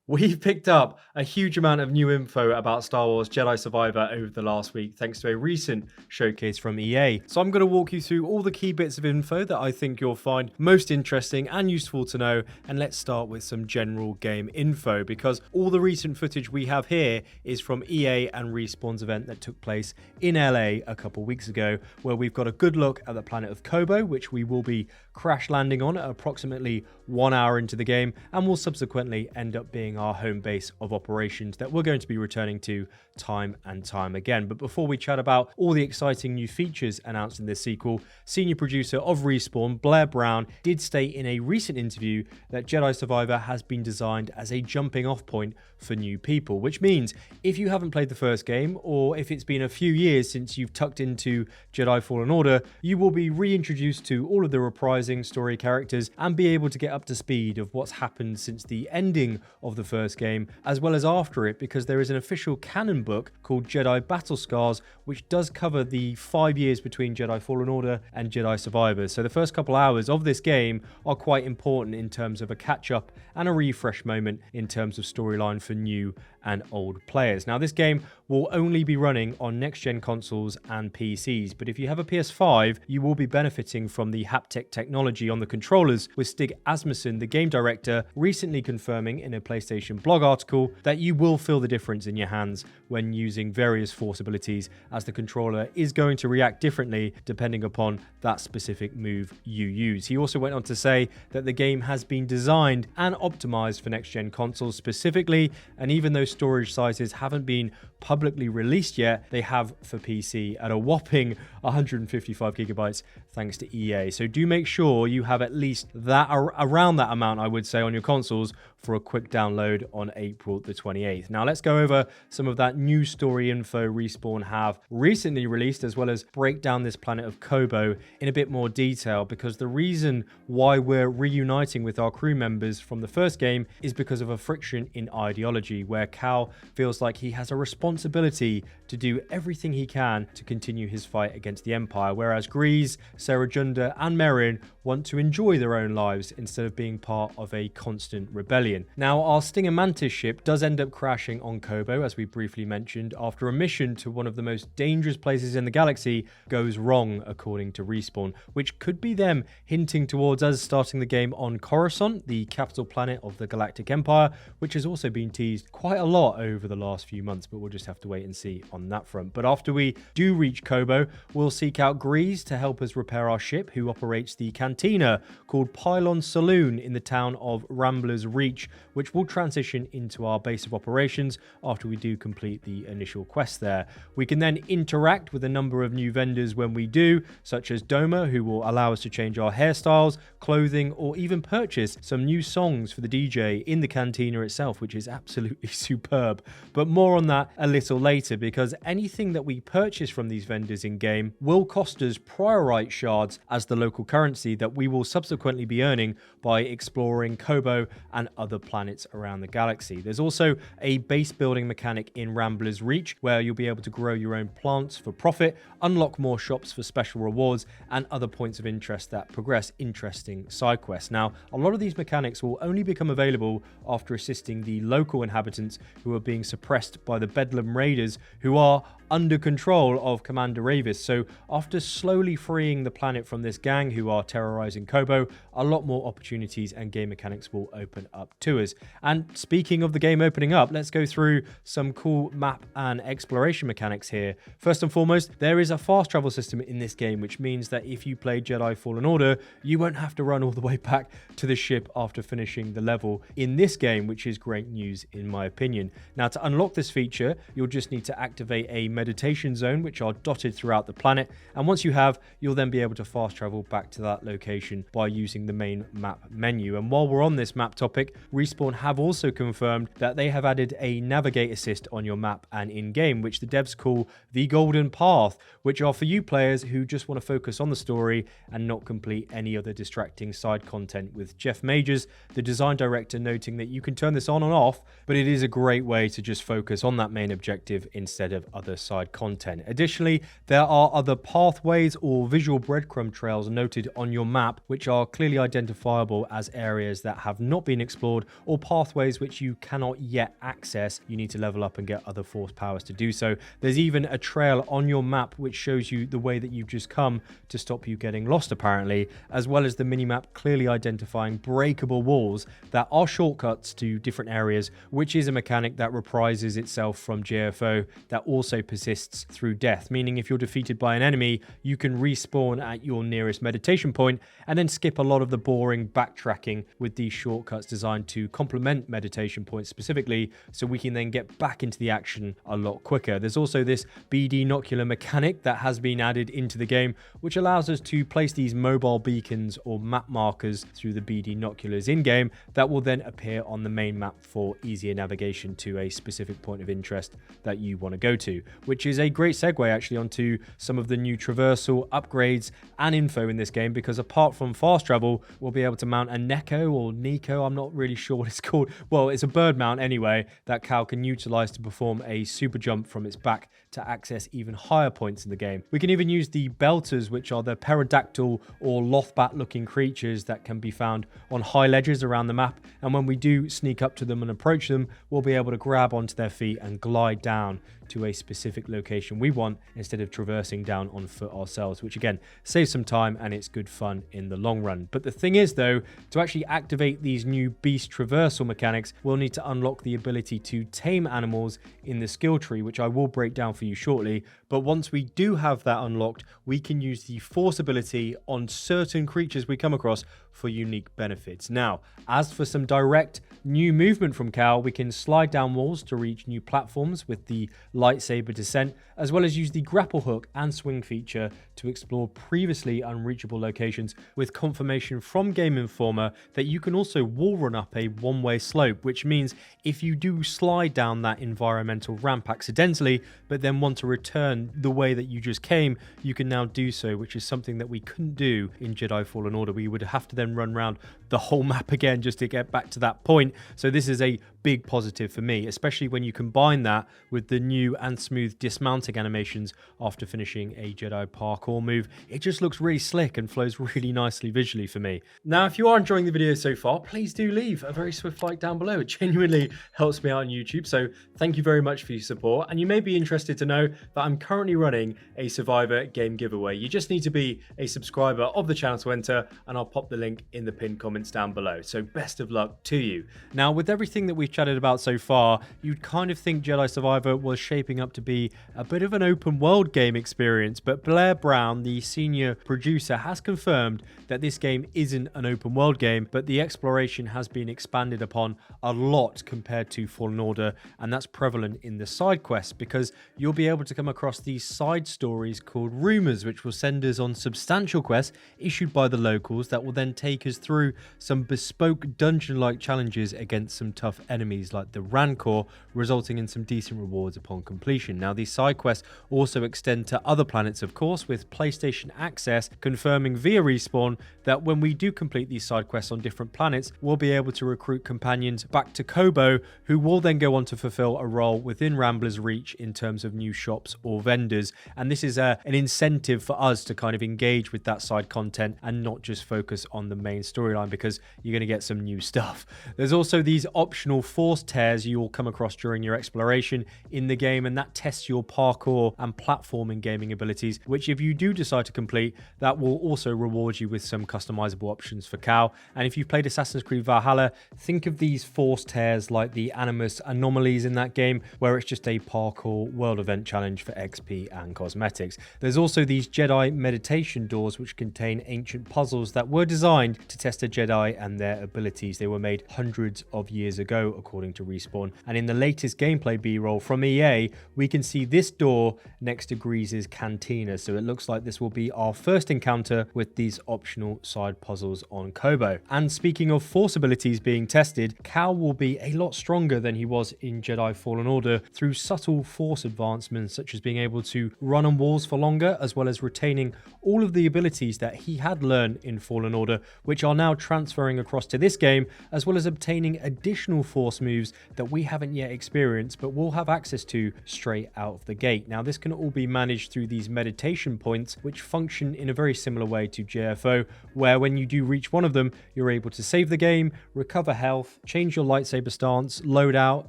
We've picked up a huge amount of new info about Star Wars Jedi Survivor over the last week, thanks to a recent showcase from EA. So I'm going to walk you through all the key bits of info that I think you'll find most interesting and useful to know. And let's start with some general game info, because all the recent footage we have here is from EA and Respawn's event that took place in LA a couple weeks ago, where we've got a good look at the planet of Kobo, which we will be crash landing on at approximately 1 hour into the game, and will subsequently end up being our home base of operations that we're going to be returning to time and time again. But before we chat about all the exciting new features announced in this sequel, senior producer of Respawn, Blair Brown, did state in a recent interview that Jedi Survivor has been designed as a jumping off point for new people, which means if you haven't played the first game, or if it's been a few years since you've tucked into Jedi Fallen Order, you will be reintroduced to all of the reprising story characters and be able to get up to speed of what's happened since the ending of the first game, as well as after it, because there is an official canon book called Jedi Battle Scars, which does cover the 5 years between Jedi Fallen Order and Jedi Survivor. So the first couple hours of this game are quite important in terms of a catch-up and a refresh moment in terms of storyline for new and old players. Now, this game will only be running on next-gen consoles and PCs, but if you have a PS5, you will be benefiting from the haptic technology on the controllers, with Stig Asmussen, the game director, recently confirming in a PlayStation blog article that you will feel the difference in your hands when using various force abilities, as the controller is going to react differently depending upon that specific move you use. He also went on to say that the game has been designed and optimized for next-gen consoles specifically, and even though storage sizes haven't been publicly released yet, they have for PC at a whopping 155 gigabytes thanks to EA. So do make sure you have at least that, around that amount, I would say, on your consoles for a quick download on April the 28th. Now let's go over some of that new story info Respawn have recently released, as well as break down this planet of Kobo in a bit more detail, because the reason why we're reuniting with our crew members from the first game is because of a friction in ideology, where Cal feels like he has a responsibility to do everything he can to continue his fight against the Empire, whereas Grease, Serajunda and Merrin want to enjoy their own lives instead of being part of a constant rebellion. Now, our Stinger Mantis ship does end up crashing on Kobo, as we briefly mentioned, after a mission to one of the most dangerous places in the galaxy goes wrong, according to Respawn, which could be them hinting towards us starting the game on Coruscant, the capital planet of the Galactic Empire, which has also been teased quite a lot over the last few months, but we'll just have to wait and see on that front. But after we do reach Kobo, we'll seek out Grease to help us repair our ship, who operates the cantina called Pylon Saloon in the town of Rambler's Reach, which will transition into our base of operations after we do complete the initial quest there. We can then interact with a number of new vendors when we do, such as Doma, who will allow us to change our hairstyles, clothing, or even purchase some new songs for the DJ in the cantina itself, which is absolutely superb. But more on that a little later, because anything that we purchase from these vendors in game will cost us priorite shards as the local currency that we will subsequently be earning by exploring Kobo and other planets around the galaxy. There's also a base building mechanic in Rambler's Reach, where you'll be able to grow your own plants for profit, unlock more shops for special rewards, and other points of interest that progress interesting side quests. Now, a lot of these mechanics will only become available after assisting the local inhabitants who are being suppressed by the Bedlam Raiders, who are under control of Commander Ravis. So after slowly freeing the planet from this gang who are terrorizing Kobo, a lot more opportunities and game mechanics will open up to us. And speaking of the game opening up, let's go through some cool map and exploration mechanics here. First and foremost, there is a fast travel system in this game, which means that if you play Jedi Fallen Order, you won't have to run all the way back to the ship after finishing the level in this game, which is great news in my opinion. Now, to unlock this feature, you'll just need to activate a meditation zone, which are dotted throughout the planet, and once you have, you'll then be able to fast travel back to that location by using the main map menu. And while we're on this map topic, Respawn have also confirmed that they have added a navigate assist on your map and in-game, which the devs call the Golden Path, which are for you players who just want to focus on the story and not complete any other distracting side content, with Jeff Majors, the design director, noting that you can turn this on and off, but it is a great way to just focus on that main objective instead of other side content. Additionally, there are other pathways or visual breadcrumb trails noted on your map, which are clearly identifiable as areas that have not been explored world, or pathways which you cannot yet access. You need to level up and get other force powers to do so. There's even a trail on your map which shows you the way that you've just come to stop you getting lost apparently, as well as the minimap clearly identifying breakable walls that are shortcuts to different areas, which is a mechanic that reprises itself from JFO that also persists through death, meaning if you're defeated by an enemy, you can respawn at your nearest meditation point and then skip a lot of the boring backtracking with these shortcuts designed to complement meditation points specifically, so we can then get back into the action a lot quicker. There's also this binocular mechanic that has been added into the game, which allows us to place these mobile beacons or map markers through the binoculars in-game that will then appear on the main map for easier navigation to a specific point of interest that you want to go to, which is a great segue actually onto some of the new traversal upgrades and info in this game, because apart from fast travel, we'll be able to mount a Neko or Nico, I'm not really sure what it's called. Well, it's a bird mount anyway that Cal can utilize to perform a super jump from its back to access even higher points in the game. We can even use the belters, which are the pterodactyl or lothbat looking creatures that can be found on high ledges around the map, and when we do sneak up to them and approach them, we'll be able to grab onto their feet and glide down to a specific location we want instead of traversing down on foot ourselves, which again saves some time and it's good fun in the long run. But the thing is though, to actually activate these new beast traversal mechanics, we'll need to unlock the ability to tame animals in the skill tree, which I will break down for you shortly. But once we do have that unlocked, we can use the force ability on certain creatures we come across for unique benefits. Now, as for some direct new movement from Cal, we can slide down walls to reach new platforms with the lightsaber descent, as well as use the grapple hook and swing feature to explore previously unreachable locations, with confirmation from GameInformer that you can also wall run up a one-way slope, which means if you do slide down that environmental ramp accidentally, but then want to return the way that you just came, you can now do so, which is something that we couldn't do in Jedi Fallen Order. We would have to then run around the whole map again just to get back to that point. So this is a big positive for me, especially when you combine that with the new and smooth dismounting animations after finishing a Jedi parkour move. It just looks really slick and flows really nicely visually for me. Now, if you are enjoying the video so far, please do leave a very swift like down below. It genuinely helps me out on YouTube, so thank you very much for your support. And you may be interested to know that I'm currently running a Survivor game giveaway. You just need to be a subscriber of the channel to enter, and I'll pop the link in the pinned comments down below. So best of luck to you. Now, with everything that we've chatted about so far, you'd kind of think Jedi Survivor was shaping up to be a bit of an open world game experience, but Blair Brown, the senior producer, has confirmed that this game isn't an open world game, but the exploration has been expanded upon a lot compared to Fallen Order, and that's prevalent in the side quests, because you'll be able to come across these side stories called rumors, which will send us on substantial quests issued by the locals that will then take us through some bespoke dungeon-like challenges against some tough enemies like the Rancor, resulting in some decent rewards upon completion. Now, these side quests also extend to other planets, of course, with PlayStation Access confirming via Respawn that when we do complete these side quests on different planets, we'll be able to recruit companions back to Kobo, who will then go on to fulfill a role within Rambler's reach in terms of new shops or vendors. And this is an incentive for us to kind of engage with that side content and not just focus on the main storyline, because you're going to get some new stuff. There's also these optional force tears you will come across during your exploration in the game, and that tests your parkour and platforming gaming abilities, which if you do decide to complete, that will also reward you with some customizable options for Cal. And if you've played Assassin's Creed Valhalla, think of these force tears like the Animus anomalies in that game, where it's just a parkour world event challenge for XP and cosmetics. There's also these Jedi meditation doors, which contain ancient puzzles that were designed to test a Jedi and their abilities. They were made hundreds of years ago, according to Respawn. And in the latest gameplay B-roll from EA, we can see this door next to Grease's cantina. So it looks like this will be our first encounter with these optional side puzzles on Kobo. And speaking of force abilities being tested, Cal will be a lot stronger than he was in Jedi Fallen Order through subtle force advancements, such as being able to run on walls for longer, as well as retaining all of the abilities that he had learned in Fallen Order, which are now transferring across to this game, as well as obtaining containing additional force moves that we haven't yet experienced but will have access to straight out of the gate. Now this can all be managed through these meditation points, which function in a very similar way to JFO, where when you do reach one of them, you're able to save the game, recover health, change your lightsaber stance, load out,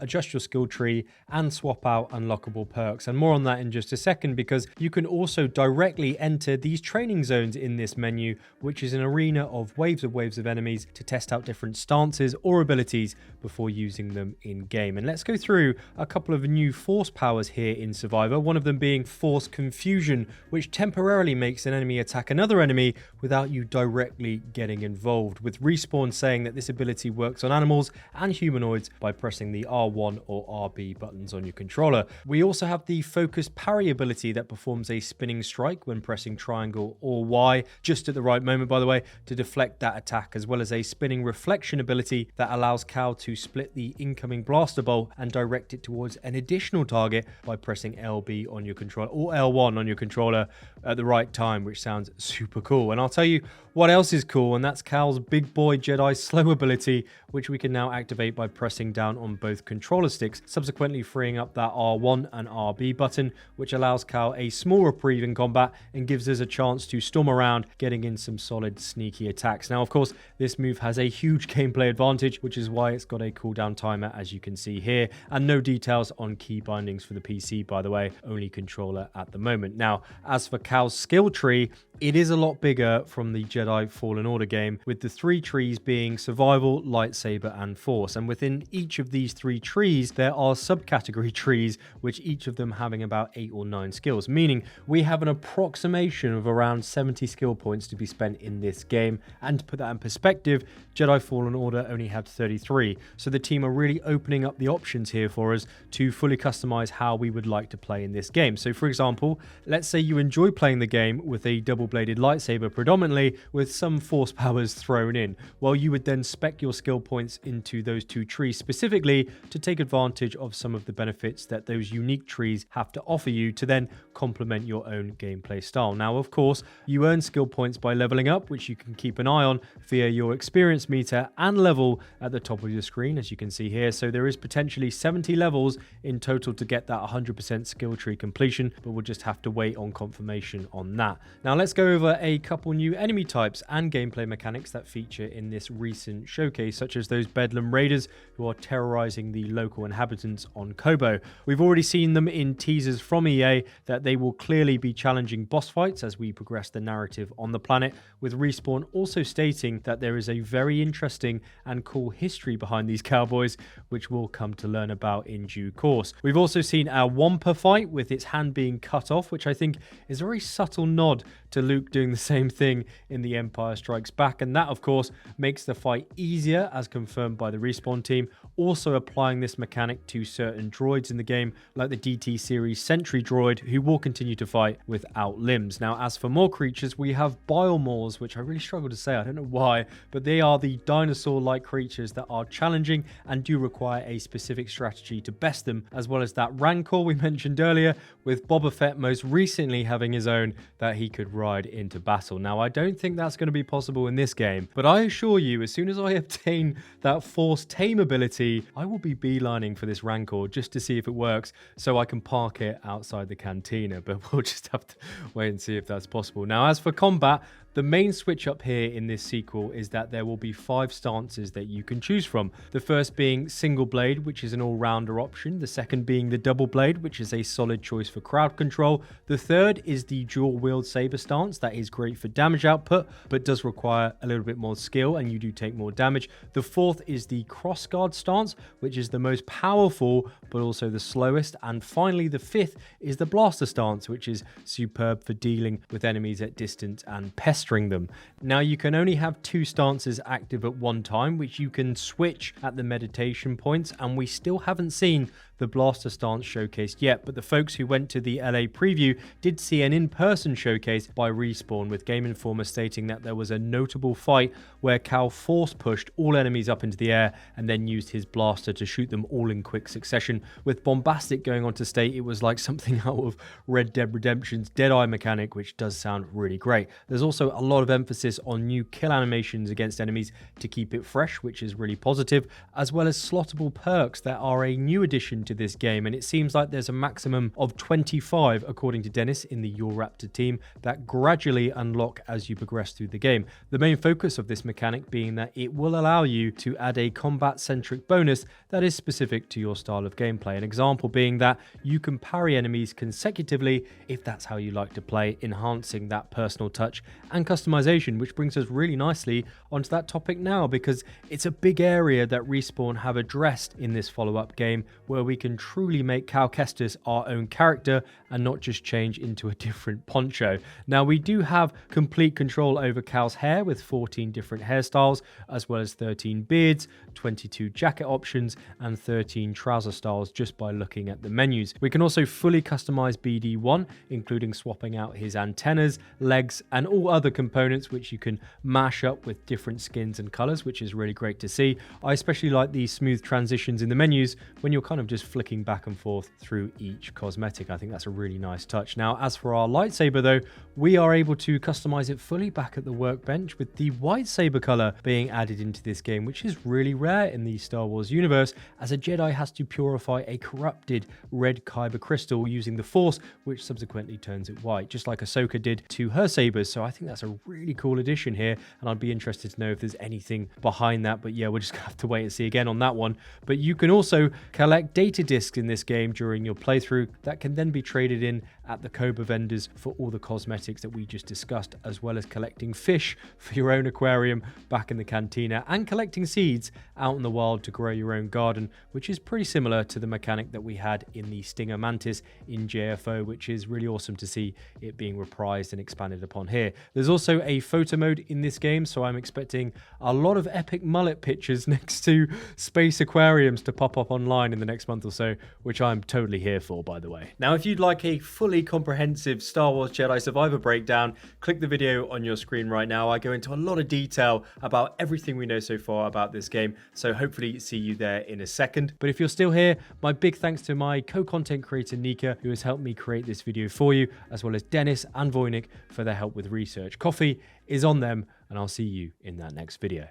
adjust your skill tree, and swap out unlockable perks. And more on that in just a second, because you can also directly enter these training zones in this menu, which is an arena of waves of enemies to test out different stances or abilities before using them in game. And let's go through a couple of new force powers here in Survivor, one of them being Force Confusion, which temporarily makes an enemy attack another enemy without you directly getting involved, with Respawn saying that this ability works on animals and humanoids by pressing the R1 or RB buttons on your controller. We also have the Focused Parry ability that performs a spinning strike when pressing triangle or Y, just at the right moment by the way, to deflect that attack, as well as a spinning reflection ability that allows Cal to split the incoming blaster bolt and direct it towards an additional target by pressing LB on your controller or L1 on your controller at the right time, which sounds super cool. And I'll tell you what else is cool, and that's Cal's Big Boy Jedi Slow ability, which we can now activate by pressing down on both controller sticks, subsequently freeing up that R1 and RB button, which allows Cal a small reprieve in combat and gives us a chance to storm around, getting in some solid sneaky attacks. Now, of course, this move has a huge gameplay advantage, which is why it's got a cooldown timer, as you can see here, and no details on key bindings for the PC, by the way, only controller at the moment. Now, as for Cal's skill tree, it is a lot bigger from the Jedi Fallen Order game, with the 3 trees being survival, lightsaber, and force. And within each of these 3 trees, there are subcategory trees, which each of them having about 8 or 9 skills, meaning we have an approximation of around 70 skill points to be spent in this game. And to put that in perspective, Jedi Fallen Order only had 33. So the team are really opening up the options here for us to fully customize how we would like to play in this game. So for example, let's say you enjoy playing the game with a double-bladed lightsaber predominantly, with some force powers thrown in. Well, you would then spec your skill points into those 2 trees specifically to take advantage of some of the benefits that those unique trees have to offer you to then complement your own gameplay style. Now, of course, you earn skill points by leveling up, which you can keep an eye on via your experience meter and level at the top of your screen, as you can see here. So there is potentially 70 levels in total to get that 100% skill tree completion, but we'll just have to wait on confirmation on that. Now let's go over a couple new enemy types and gameplay mechanics that feature in this recent showcase, such as those Bedlam Raiders who are terrorizing the local inhabitants on Kobo. We've already seen them in teasers from EA that they will clearly be challenging boss fights as we progress the narrative on the planet, with Respawn also stating that there is a very interesting and cool history behind these cowboys, which we'll come to learn about in due course. We've also seen our Wampa fight with its hand being cut off, which I think is a very subtle nod to Luke doing the same thing in The Empire Strikes Back, and that of course makes the fight easier, as confirmed by the Respawn team, also applying this mechanic to certain droids in the game, like the DT series Sentry droid, who will continue to fight without limbs. Now, as for more creatures, we have Biomors, which I really struggle to say, I don't know why, but they are the dinosaur-like creatures that are challenging and do require a specific strategy to best them, as well as that Rancor we mentioned earlier, with Boba Fett most recently having his own that he could ride into battle. Now, I don't think that's going to be possible in this game, but I assure you, as soon as I obtain that Force Tame ability, I will be beelining for this Rancor just to see if it works, so I can park it outside the cantina, but we'll just have to wait and see if that's possible. Now, as for combat, the main switch up here in this sequel is that there will be 5 stances that you can choose from. The first being single blade, which is an all-rounder option. The second being the double blade, which is a solid choice for crowd control. The third is the dual wield saber stance. That is great for damage output, but does require a little bit more skill and you do take more damage. The fourth is the cross guard stance, which is the most powerful, but also the slowest. And finally, the fifth is the blaster stance, which is superb for dealing with enemies at distance and pestering them. Now, you can only have 2 stances active at one time, which you can switch at the meditation points, and we still haven't seen the blaster stance showcased yet, but the folks who went to the LA preview did see an in-person showcase by Respawn, with GameInformer stating that there was a notable fight where Cal force pushed all enemies up into the air and then used his blaster to shoot them all in quick succession, with Bombastic going on to state it was like something out of Red Dead Redemption's Deadeye mechanic, which does sound really great. There's also a lot of emphasis on new kill animations against enemies to keep it fresh, which is really positive, as well as slottable perks that are a new addition to this game, and it seems like there's a maximum of 25, according to Dennis in the Your Raptor team, that gradually unlock as you progress through the game. The main focus of this mechanic being that it will allow you to add a combat-centric bonus that is specific to your style of gameplay. An example being that you can parry enemies consecutively if that's how you like to play, enhancing that personal touch and customization, which brings us really nicely onto that topic now, because it's a big area that Respawn have addressed in this follow-up game, where we can truly make Cal Kestis our own character and not just change into a different poncho. Now, we do have complete control over Cal's hair with 14 different hairstyles, as well as 13 beards, 22 jacket options, and 13 trouser styles just by looking at the menus. We can also fully customize BD1, including swapping out his antennas, legs, and all other components, which you can mash up with different skins and colors, which is really great to see. I especially like these smooth transitions in the menus when you're kind of just flicking back and forth through each cosmetic. I think that's a really nice touch. Now, as for our lightsaber though, we are able to customize it fully back at the workbench, with the white saber color being added into this game, which is really rare in the Star Wars universe, as a Jedi has to purify a corrupted red kyber crystal using the Force, which subsequently turns it white, just like Ahsoka did to her sabers. So I think that's a really cool addition here, and I'd be interested to know if there's anything behind that. But yeah, we're just gonna have to wait and see again on that one. But you can also collect data discs in this game during your playthrough that can then be traded in at the Cobra vendors for all the cosmetics that we just discussed, as well as collecting fish for your own aquarium back in the cantina, and collecting seeds out in the wild to grow your own garden, which is pretty similar to the mechanic that we had in the Stinger Mantis in JFO, which is really awesome to see it being reprised and expanded upon here. There's also a photo mode in this game, so I'm expecting a lot of epic mullet pictures next to space aquariums to pop up online in the next month or so, which I'm totally here for, by the way. Now, if you'd like a fully comprehensive Star Wars Jedi Survivor breakdown, click the video on your screen right now. I go into a lot of detail about everything we know so far about this game, so hopefully see you there in a second. But if you're still here, my big thanks to my co-content creator Nika, who has helped me create this video for you, as well as Dennis and Voynich for their help with research. Coffee is on them, and I'll see you in that next video.